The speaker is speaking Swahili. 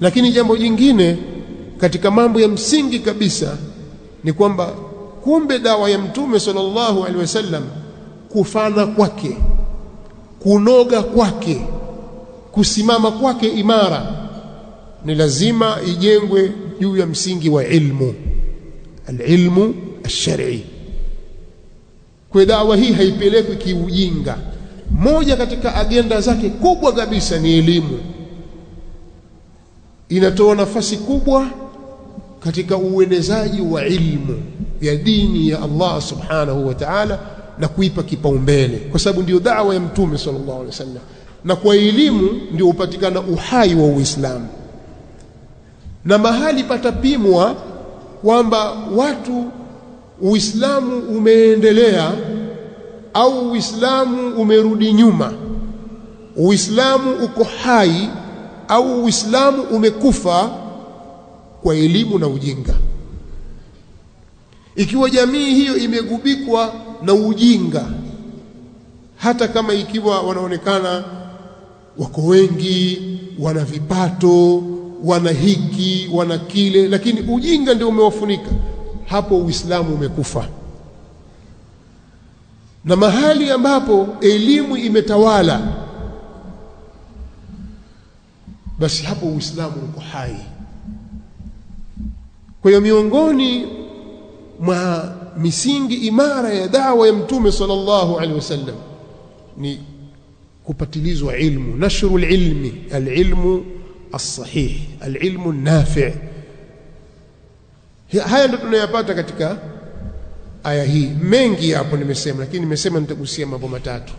Lakini jambo jingine katika mambo ya msingi kabisa ni kwamba kumbe dawa ya Mtume sallallahu alaihi wasallam, kufana kwake, kunoga kwake, kusimama kwake imara, ni lazima ijengwe juu ya msingi wa ilmu, alilmu alshar'i. Kwa dawa hii haipelekwi kiujinga. Moja katika agenda zake kubwa kabisa ni elimu. Inatoa nafasi kubwa katika uenezaji wa ilmu ya dini ya Allah subhanahu wa ta'ala, na kuipa kipaumbele, kwa sababu ndio da'wa ya Mtume sallallahu alaihi wasallam, na kwa elimu ndio upatikana uhai wa Uislamu. Na mahali patapimwa kwamba watu Uislamu umeendelea au Uislamu umerudi nyuma, Uislamu uko hai au Uislamu umekufa, kwa elimu na ujinga. Ikiwa jamii hiyo imegubikwa na ujinga, hata kama ikiwa wanaonekana wako wengi, wana vipato, wana hiki, wana kile, lakini ujinga ndio umewafunika, hapo Uislamu umekufa. Na mahali ambapo elimu imetawala, basi hapo Uislamu uko hai. Kwa hiyo miongoni mwa misingi imara ya dawa ya Mtume sallallahu alaihi wasallam ni kupatilizwa ilmu, nashru alilmi, alilmu as-sahih, alilmu an-nafi'. Haya ndio tunayapata katika aya hii. Mengi hapo nimesema, lakini nimesema nitagusia mambo matatu.